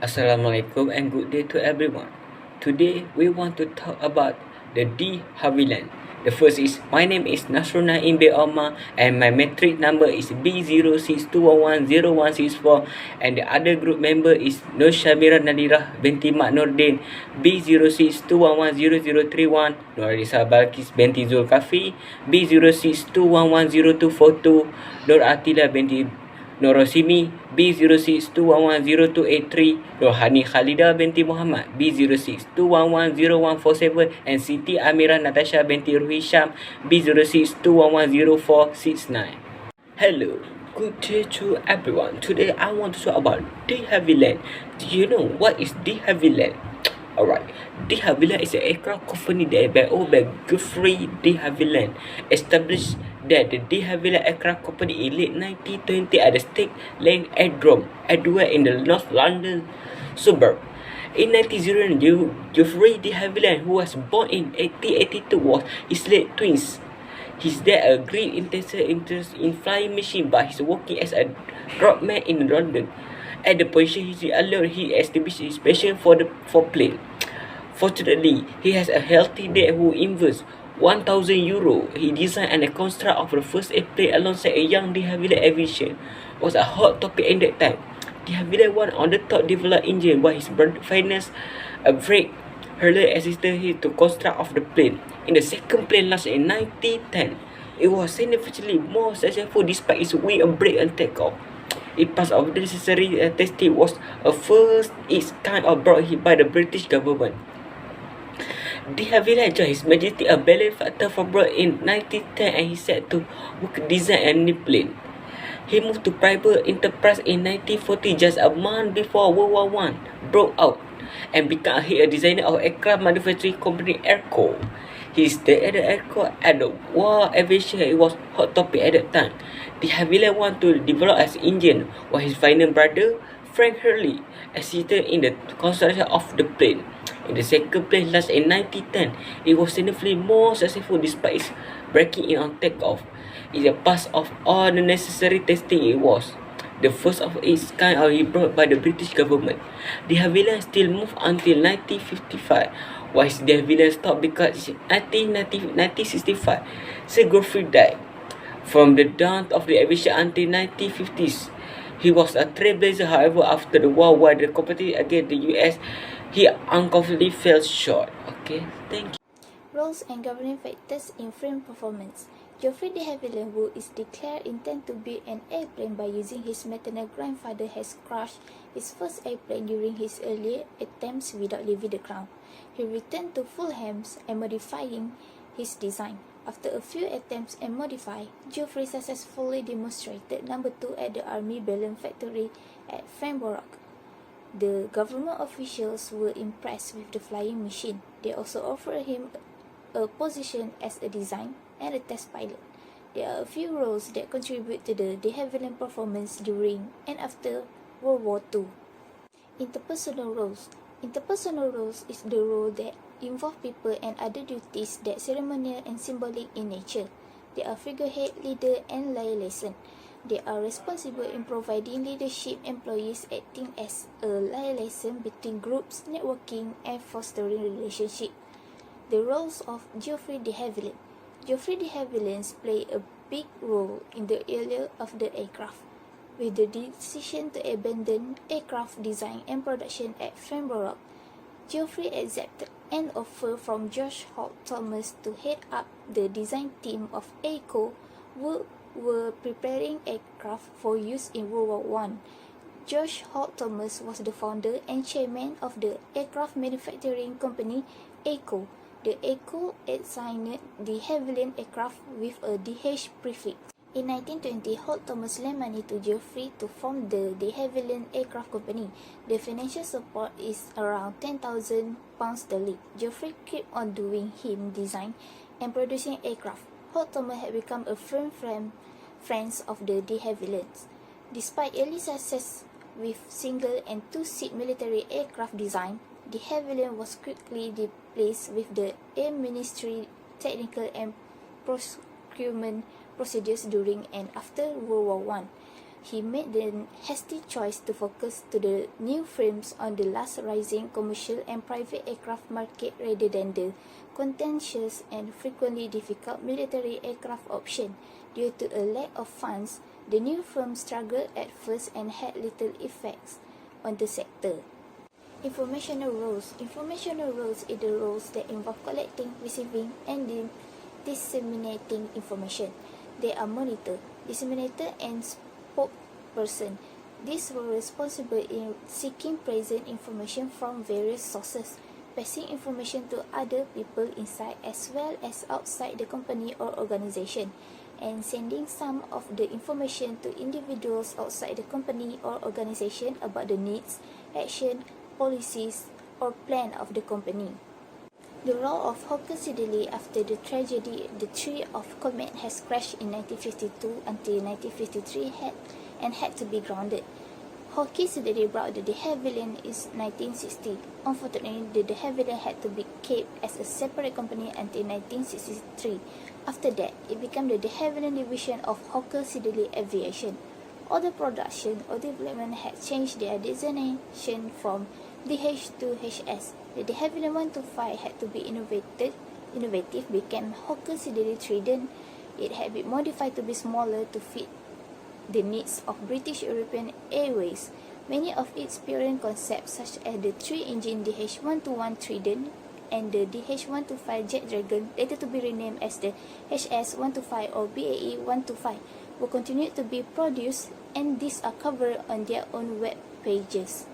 Assalamualaikum and good day to everyone. Today we want to talk about the D Havilland. The first is my name is Nasruna Imbe Omar and my metric number is B0621101164 and the other group member is Nur Shamira Nadirah binti Mak Nordin B0621100031, Nurisa Balkis binti Zulkafi B06211042, Nur Atila binti Norosimi B0621108283, Rohani Khalida binti Muhammad B0621101147, and Siti Amira Natasha binti Ruhisham B0621100469. Hello, good day to everyone. Today I want to talk about De Havilland. Do you know what is De Havilland? Alright, De Havilland is an aircraft company that owned by Geoffrey De Havilland, established that the De Havilland Aircraft Company in late 1920 at the Stake Lane Aerodrome, Edgware in the North London suburb. In 1909, Geoffrey De Havilland, who was born in 1882, was his late twins. His dad a great interest in flying machine, but he's working as a dropman in London. At the position he alone, he established his passion for plane. Fortunately, he has a healthy dad who invests €1,000. He designed and constructed of the first airplane alongside a young De Havilland Aviation. Was a hot topic at that time. De Havilland was on the top developed engine, while his brother financed a brake hurler assisted him to construct of the plane. In the second plane launched in 1910, it was significantly more successful despite its wing and brake and takeoff. It passed all the necessary testing, was a first its kind of brought by the British government. De Havilland joined His Majesty a balloon factor for abroad in 1910 and he set to work design a new plane. He moved to private enterprise in 1940, just a month before World War I broke out, and became a designer of aircraft manufacturing company Airco. He stayed at the aircraft at the war aviation. It was hot topic at that time. De Havilland wanted to develop as engine, while his final brother Frank Hurley assisted in the construction of the plane. In the second plane launched in 1910, it was significantly more successful despite its breaking in on takeoff. It passed of all the necessary testing. It was the first of its kind brought by the British government. De Havilland still moved until 1955, while De Havilland stopped because in 1965, Sir Geoffrey died. From the dawn of the aviation until 1950s, he was a trailblazer. However, after the war, while the competition against the US, he uncomfortably fell short. Okay, thank you. Roles and governing factors in frame performance. Geoffrey De Havilland, who is declared intent to build an airplane by using his maternal grandfather, has crashed his first airplane during his earlier attempts without leaving the ground. He returned to Fulham and modifying his design. After a few attempts and modify, Geoffrey successfully demonstrated number 2 at the Army Balloon Factory at Farnborough. The government officials were impressed with the flying machine. They also offered him a position as a design and a test pilot. There are a few roles that contribute to the De Havilland performance during and after World War II. Interpersonal roles. Interpersonal roles is the role that involve people and other duties that ceremonial and symbolic in nature. They are figurehead, leader, and liaison. They are responsible in providing leadership, employees acting as a liaison between groups, networking, and fostering relationships. The roles of Geoffrey De Havilland. Geoffrey De Havilland played a big role in the earlier of the aircraft. With the decision to abandon aircraft design and production at Farnborough, Geoffrey accepted an offer from George Holt Thomas to head up the design team of Airco, who were preparing aircraft for use in World War I. George Holt Thomas was the founder and chairman of the aircraft manufacturing company Airco. The Airco assigned the Havilland aircraft with a DH prefix. In 1920, Holt Thomas lent money to Geoffrey to form the De Havilland Aircraft Company. The financial support is around £10,000 sterling. Geoffrey kept on doing him design and producing aircraft. Holt Thomas had become a firm friends of the De Havillands. Despite early success with single and two-seat military aircraft design, De Havilland was quickly replaced with the Air Ministry technical and procurement procedures during and after World War I. he made the hasty choice to focus to the new films on the last rising commercial and private aircraft market rather than the contentious and frequently difficult military aircraft option. Due to a lack of funds, the new firm struggled at first and had little effects on the sector. Informational roles. Informational roles are the roles that involve collecting, receiving, and disseminating information. They are monitor, disseminator, and spokesperson. These were responsible in seeking present information from various sources, passing information to other people inside as well as outside the company or organization, and sending some of the information to individuals outside the company or organization about the needs, action, policies, or plan of the company. The role of Hawker Siddeley after the tragedy, the tree of Comet has crashed in 1952 until 1953 had to be grounded. Hawker Siddeley brought the de Havilland in 1960. Unfortunately, the de Havilland had to be kept as a separate company until 1963. After that, it became the de Havilland division of Hawker Siddeley Aviation. Other production or development had changed their designation from DH to HS. The de Havilland 125 had to be innovative, became Hawker Siddeley Trident. It had been modified to be smaller to fit the needs of British European Airways. Many of its parent concepts, such as the 3-engine DH-121 Trident and the DH-125 Jet Dragon, later to be renamed as the HS-125 or BAE 125, will continue to be produced, and these are covered on their own web pages.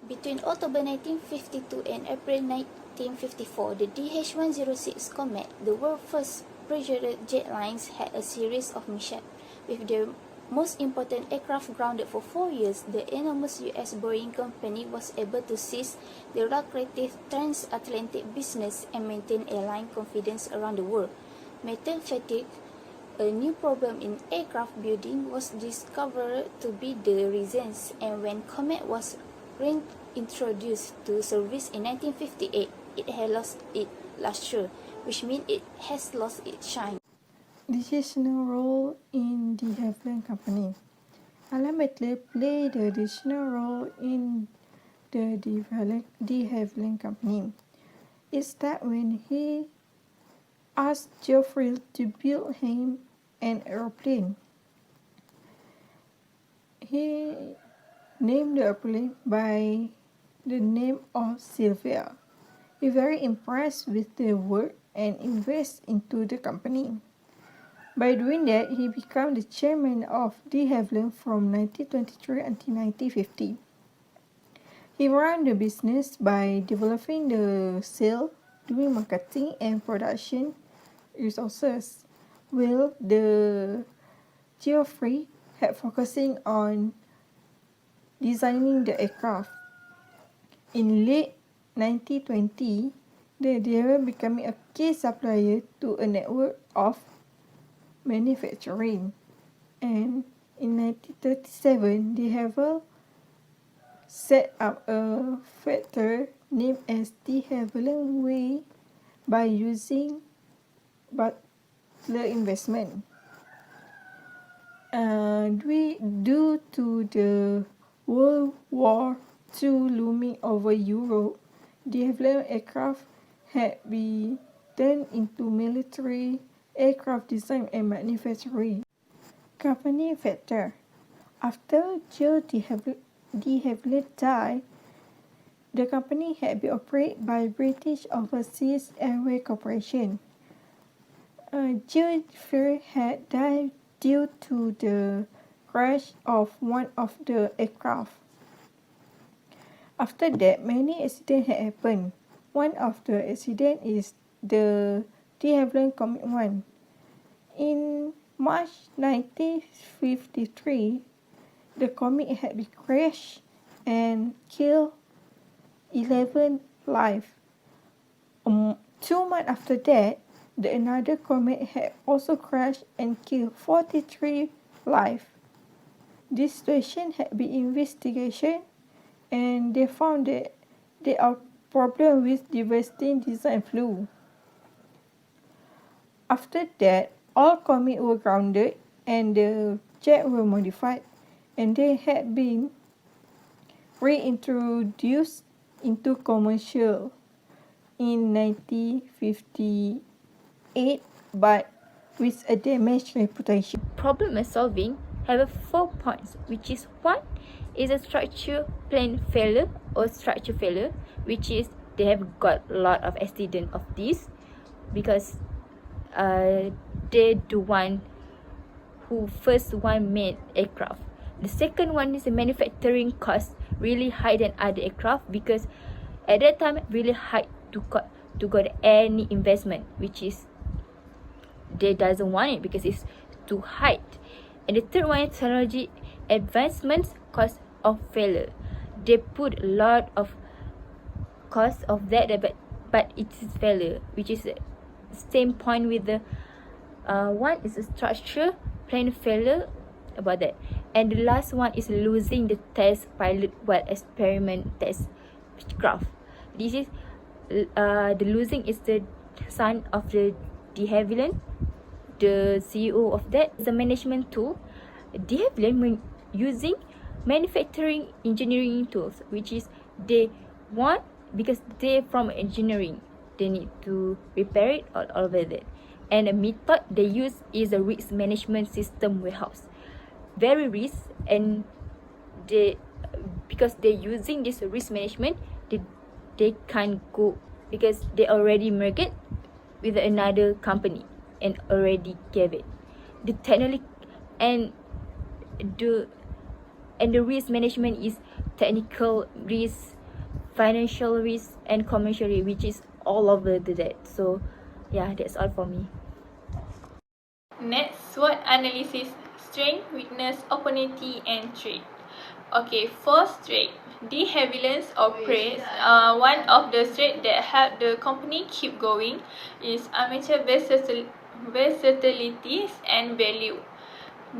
Between October 1952 and April 1954, the DH-106 Comet, the world's first pressure jet lines, had a series of mishaps. With their most important aircraft grounded for 4 years, the enormous U.S. Boeing company was able to seize the lucrative transatlantic business and maintain airline confidence around the world. Metal fatigue, a new problem in aircraft building, was discovered to be the reasons, and when Comet was reintroduced to service in 1958, it had lost its luster, which means it has lost its shine. Decisional role in the Havilland Company. Alan Butler played a decisional role in the de Havilland Company. It started when he asked Geoffrey to build him an aeroplane. He named the airplane by the name of Sylvia. He was very impressed with the work and invested into the company. By doing that, he became the chairman of de Havilland from 1923 until 1950. He ran the business by developing the sale, doing marketing and production resources, while the Geoffrey had focusing on designing the aircraft. In late 1920, the dealer became a key supplier to a network of manufacturing, and in 1937 de Havilland set up a factory named as de Havilland Way by using Butler investment. Due to the World War II looming over Europe, de Havilland aircraft had been turned into military aircraft design and manufacturing. Company factor. After Joe de Havilland died, the company had been operated by British Overseas Airways Corporation. Geoffrey had died due to the crash of one of the aircraft. After that, many accidents had happened. One of the accidents is the de Havilland Comet 1. In March 1953, the Comet had been crashed and killed 11 lives. 2 months after that, another Comet had also crashed and killed 43 lives. This situation had been investigated, and they found that there are problems with devastating design flaw. After that, all Comets were grounded, and the jets were modified and they had been reintroduced into commercial in 1958, but with a damaged reputation. Problem solving have 4 points, which is one is a structure plan failure or structure failure, which is they have got a lot of accident of this because they the one who first one made aircraft. The second one is the manufacturing cost really high than other aircraft because at that time really high to got any investment, which is they doesn't want it because it's too high. And the third one is technology advancements cost of failure. They put a lot of cost of that, but it is failure, which is the same point with the one is a structure plan failure about that. And the last one is losing the test pilot while experiment test craft. This is the losing is the son of the de Havilland, the CEO of that. The management tool, de Havilland using manufacturing engineering tools, which is they want because they from engineering, they need to repair it all over that. And the method they use is a risk management system warehouse. Very risk, and they because they're using this risk management, they can't go because they already merged with another company and already gave it the technology and the risk management is technical risk, financial risk, and commercial risk, which is all over that. So yeah, that's all for me. Next, SWOT analysis: strength, weakness, opportunity, and threat. Okay, for strength, de Havilland operates. One of the strengths that help the company keep going is amateur versatilities and value.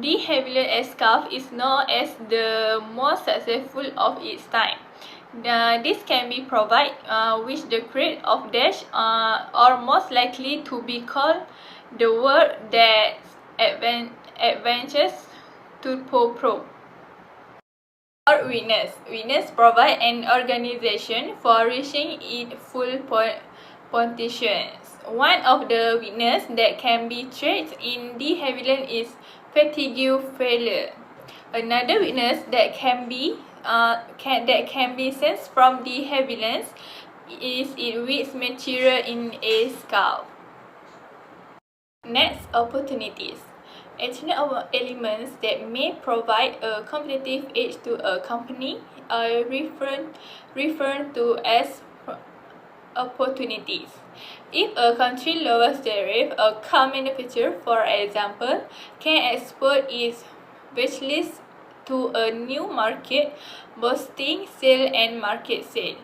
De Havilland aircraft is known as the most successful of its time. This can be provided which the creed of dash are most likely to be called the word that advances to pro. Or weakness. Weakness provide an organization for reaching its full potential. One of the weakness that can be traced in de Havilland is fatigue failure. Another weakness that can be sensed from de Havilland is its weak material in a scale. Next, opportunities. Additional elements that may provide a competitive edge to a company are referred to as opportunities. If a country lowers tariff, a car manufacturer, for example, can export its wishlist to a new market, boosting sale and market sale.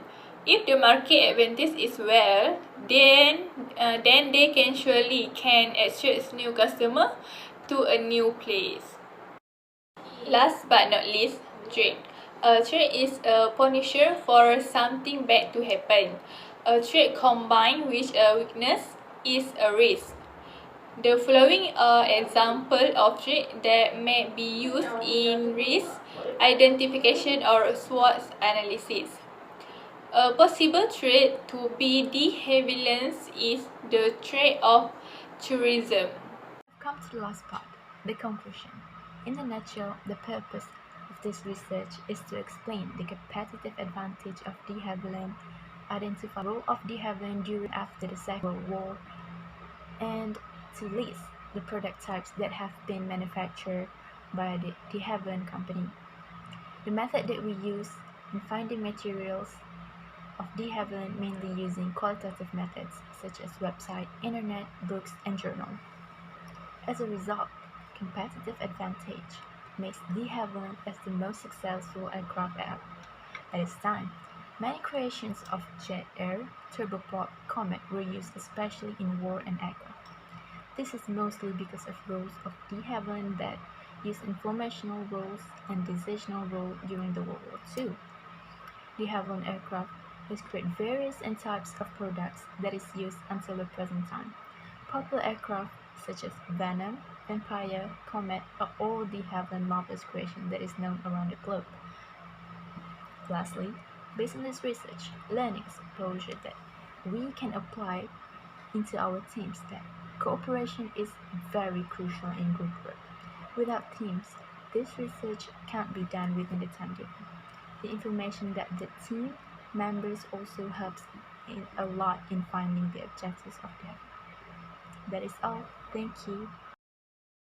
If the market advantage is well, then they can surely attract new customer to a new place. Last but not least, trade. A trade is a punishment for something bad to happen. A trade combined with a weakness is a risk. The following are examples of trade that may be used in risk identification or SWOT analysis. A possible trade to be de Havilland is the trade of tourism. Come to the last part, the conclusion. In a nutshell, the purpose of this research is to explain the competitive advantage of de Havilland, identify the role of de Havilland during and after the Second World War, and to list the product types that have been manufactured by the de Havilland company. The method that we use in finding materials of de Havilland mainly using qualitative methods such as website, internet, books, and journal. As a result, competitive advantage makes de Havilland as the most successful aircraft at its time. Many creations of jet air, turboprop, comet were used especially in war and aircraft. This is mostly because of roles of de Havilland that used informational roles and decisional role during the World War II. De Havilland aircraft has created various and types of products that is used until the present time. Popular aircraft such as Venom, vampire, comet, or all the heaven marvelous creation that is known around the globe. Lastly, based on this research, learning exposure that we can apply into our teams that cooperation is very crucial in group work. Without teams, this research can't be done within the time given. The information that the team members also helps a lot in finding the objectives of the. That is all. Thank you.